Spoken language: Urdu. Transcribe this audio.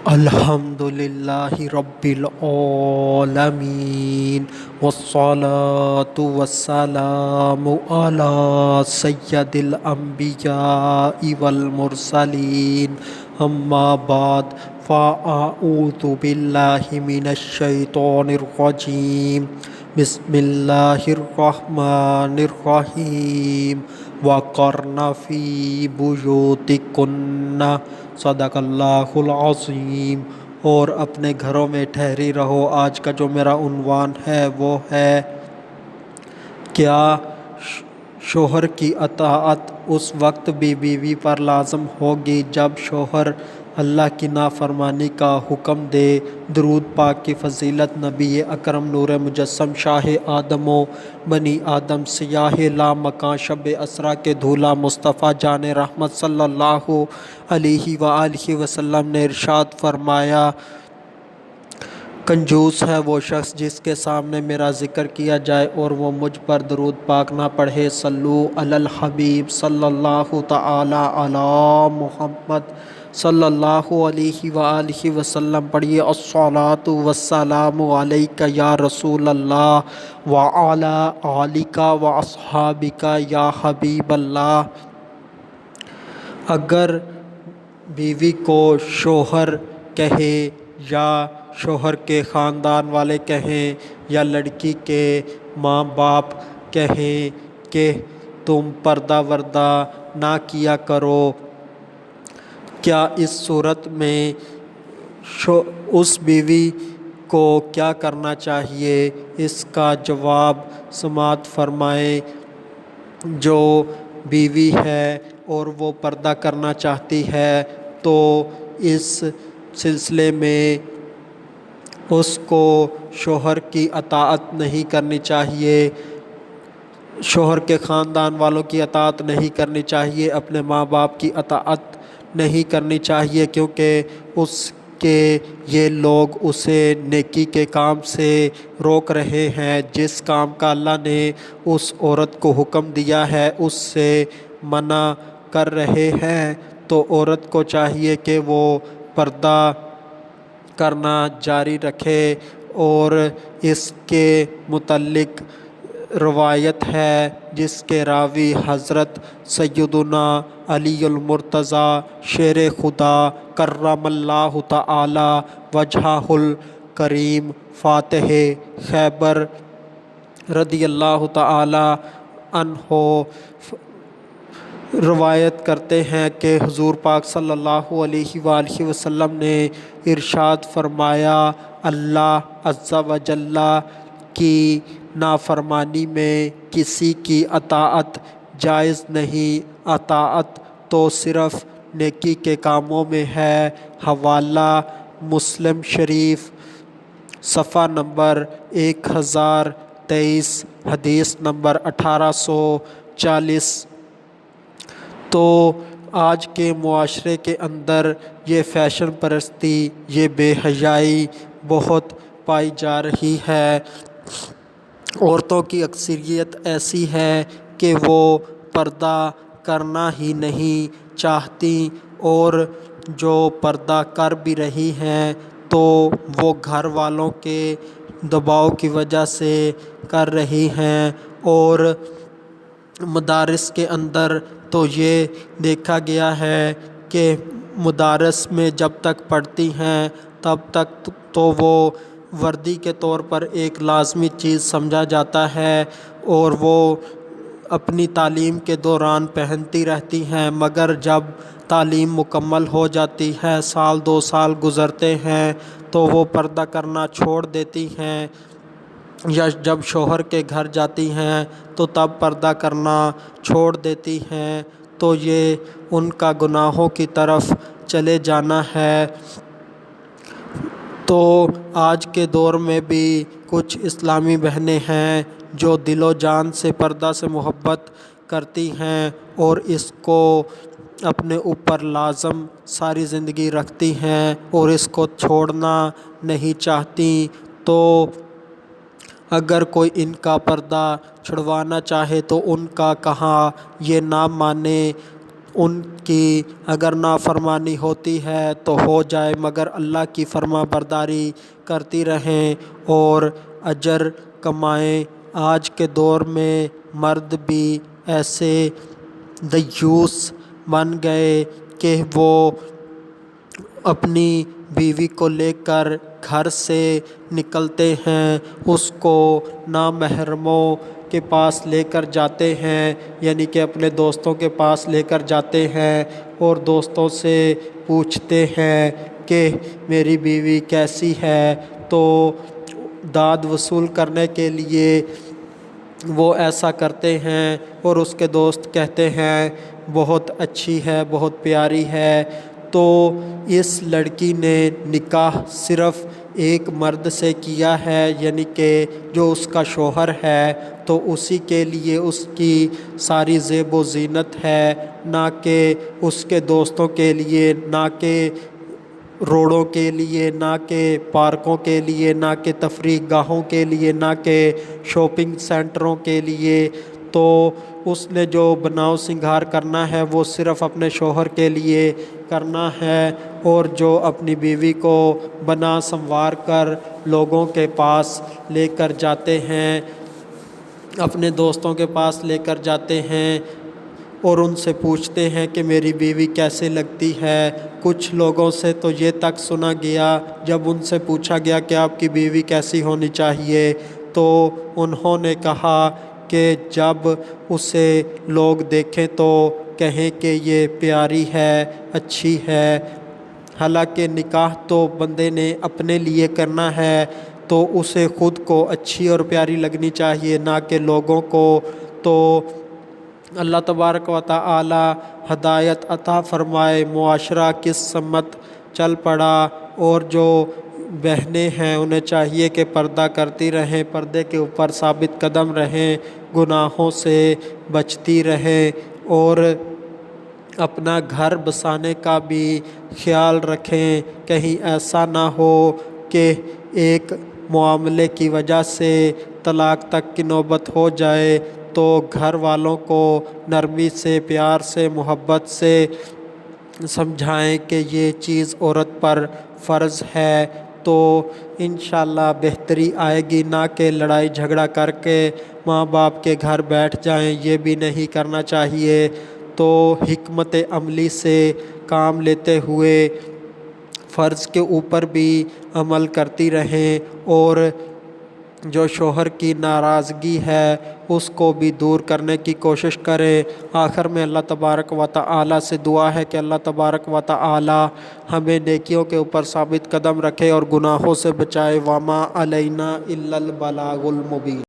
الحمد للہ رب العالمین والصلاة والسلام علی سید الانبیاء والمرسلین اما بعد فاعوذ باللہ من الشیطان الرجیم بسم اللہ الرحمن الرحیم وقرن فی بیوتکن صدق اللہ العظیم، اور اپنے گھروں میں ٹھہری رہو۔ آج کا جو میرا عنوان ہے وہ ہے کیا شوہر کی اطاعت اس وقت بھی بیوی پر لازم ہوگی جب شوہر اللہ کی نافرمانی کا حکم دے۔ درود پاک کی فضیلت نبی اکرم نور مجسم شاہ آدم و بنی آدم سیاہ لامکاں شب اسرا کے دھولا مصطفیٰ جان رحمت صلی اللہ علیہ وآلہ وسلم نے ارشاد فرمایا، کنجوس ہے وہ شخص جس کے سامنے میرا ذکر کیا جائے اور وہ مجھ پر درود پاک نہ پڑھے۔ صلو علی الحبیب صلی اللہ تعالی علی محمد صلی اللہ علیہ وآلہ وسلم۔ پڑھیے، الصلاۃ والسلام علیک یا رسول اللہ وعلی آلک واصحابک یا حبیب اللہ۔ اگر بیوی کو شوہر کہے یا شوہر کے خاندان والے کہیں یا لڑکی کے ماں باپ کہیں کہ تم پردہ وردہ نہ کیا کرو، کیا اس صورت میں اس بیوی کو کیا کرنا چاہیے؟ اس کا جواب سماعت فرمائیں۔ جو بیوی ہے اور وہ پردہ کرنا چاہتی ہے تو اس سلسلے میں اس کو شوہر کی اطاعت نہیں کرنی چاہیے، شوہر کے خاندان والوں کی اطاعت نہیں کرنی چاہیے، اپنے ماں باپ کی اطاعت نہیں کرنی چاہیے، کیونکہ اس کے یہ لوگ اسے نیکی کے کام سے روک رہے ہیں۔ جس کام کا اللہ نے اس عورت کو حکم دیا ہے اس سے منع کر رہے ہیں، تو عورت کو چاہیے کہ وہ پردہ کرنا جاری رکھے۔ اور اس کے متعلق روایت ہے جس کے راوی حضرت سیدنا علی المرتضیٰ شیر خدا کرم اللہ تعالی وجہہ الکریم فاتح خیبر رضی اللہ تعالی عنہ روایت کرتے ہیں کہ حضور پاک صلی اللہ علیہ وآلہ وسلم نے ارشاد فرمایا، اللہ عز و جل کی نافرمانی میں کسی کی اطاعت جائز نہیں، اطاعت تو صرف نیکی کے کاموں میں ہے۔ حوالہ مسلم شریف صفحہ نمبر 1023 حدیث نمبر 1840۔ تو آج کے معاشرے کے اندر یہ فیشن پرستی، یہ بے حیائی بہت پائی جا رہی ہے۔ عورتوں کی اکثریت ایسی ہے کہ وہ پردہ کرنا ہی نہیں چاہتی، اور جو پردہ کر بھی رہی ہیں تو وہ گھر والوں کے دباؤ کی وجہ سے کر رہی ہیں۔ اور مدارس کے اندر تو یہ دیکھا گیا ہے کہ مدارس میں جب تک پڑھتی ہیں تب تک تو وہ وردی کے طور پر ایک لازمی چیز سمجھا جاتا ہے، اور وہ اپنی تعلیم کے دوران پہنتی رہتی ہیں، مگر جب تعلیم مکمل ہو جاتی ہے، سال 2 سال گزرتے ہیں تو وہ پردہ کرنا چھوڑ دیتی ہیں، یا جب شوہر کے گھر جاتی ہیں تو تب پردہ کرنا چھوڑ دیتی ہیں، تو یہ ان کا گناہوں کی طرف چلے جانا ہے۔ تو آج کے دور میں بھی کچھ اسلامی بہنیں ہیں جو دل و جان سے پردہ سے محبت کرتی ہیں اور اس کو اپنے اوپر لازم ساری زندگی رکھتی ہیں اور اس کو چھوڑنا نہیں چاہتی۔ تو اگر کوئی ان کا پردہ چھڑوانا چاہے تو ان کا کہا یہ نہ مانے، ان کی اگر نافرمانی ہوتی ہے تو ہو جائے، مگر اللہ کی فرما برداری کرتی رہیں اور اجر کمائیں۔ آج کے دور میں مرد بھی ایسے دیوس بن گئے کہ وہ اپنی بیوی کو لے کر گھر سے نکلتے ہیں، اس کو نامحرموں کے پاس لے کر جاتے ہیں، یعنی کہ اپنے دوستوں کے پاس لے کر جاتے ہیں اور دوستوں سے پوچھتے ہیں کہ میری بیوی کیسی ہے، تو داد وصول کرنے کے لیے وہ ایسا کرتے ہیں اور اس کے دوست کہتے ہیں بہت اچھی ہے، بہت پیاری ہے۔ تو اس لڑکی نے نکاح صرف ایک مرد سے کیا ہے، یعنی کہ جو اس کا شوہر ہے، تو اسی کے لیے اس کی ساری زیب و زینت ہے، نہ کہ اس کے دوستوں کے لیے، نہ کہ روڑوں کے لیے، نہ کہ پارکوں کے لیے، نہ کہ تفریح گاہوں کے لیے، نہ کہ شاپنگ سینٹروں کے لیے۔ تو اس نے جو بناؤ سنگھار کرنا ہے وہ صرف اپنے شوہر کے لیے کرنا ہے، اور جو اپنی بیوی کو بنا سنوار کر لوگوں کے پاس لے کر جاتے ہیں، اپنے دوستوں کے پاس لے کر جاتے ہیں اور ان سے پوچھتے ہیں کہ میری بیوی کیسے لگتی ہے۔ کچھ لوگوں سے تو یہ تک سنا گیا، جب ان سے پوچھا گیا کہ آپ کی بیوی کیسی ہونی چاہیے، تو انہوں نے کہا کہ جب اسے لوگ دیکھیں تو کہیں کہ یہ پیاری ہے، اچھی ہے۔ حالانکہ نکاح تو بندے نے اپنے لیے کرنا ہے، تو اسے خود کو اچھی اور پیاری لگنی چاہیے، نہ کہ لوگوں کو۔ تو اللہ تبارک و تعالی ہدایت عطا فرمائے، معاشرہ کس سمت چل پڑا، اور جو بہنیں ہیں انہیں چاہیے کہ پردہ کرتی رہیں، پردے کے اوپر ثابت قدم رہیں، گناہوں سے بچتی رہیں، اور اپنا گھر بسانے کا بھی خیال رکھیں۔ کہیں ایسا نہ ہو کہ ایک معاملے کی وجہ سے طلاق تک کی نوبت ہو جائے، تو گھر والوں کو نرمی سے، پیار سے، محبت سے سمجھائیں کہ یہ چیز عورت پر فرض ہے، تو انشاءاللہ بہتری آئے گی، نہ کہ لڑائی جھگڑا کر کے ماں باپ کے گھر بیٹھ جائیں، یہ بھی نہیں کرنا چاہیے۔ تو حکمت عملی سے کام لیتے ہوئے فرض کے اوپر بھی عمل کرتی رہیں، اور جو شوہر کی ناراضگی ہے اس کو بھی دور کرنے کی کوشش کریں۔ آخر میں اللہ تبارک و تعالی سے دعا ہے کہ اللہ تبارک و تعالی ہمیں نیکیوں کے اوپر ثابت قدم رکھے اور گناہوں سے بچائے۔ وما علینا الا البلاغ المبین۔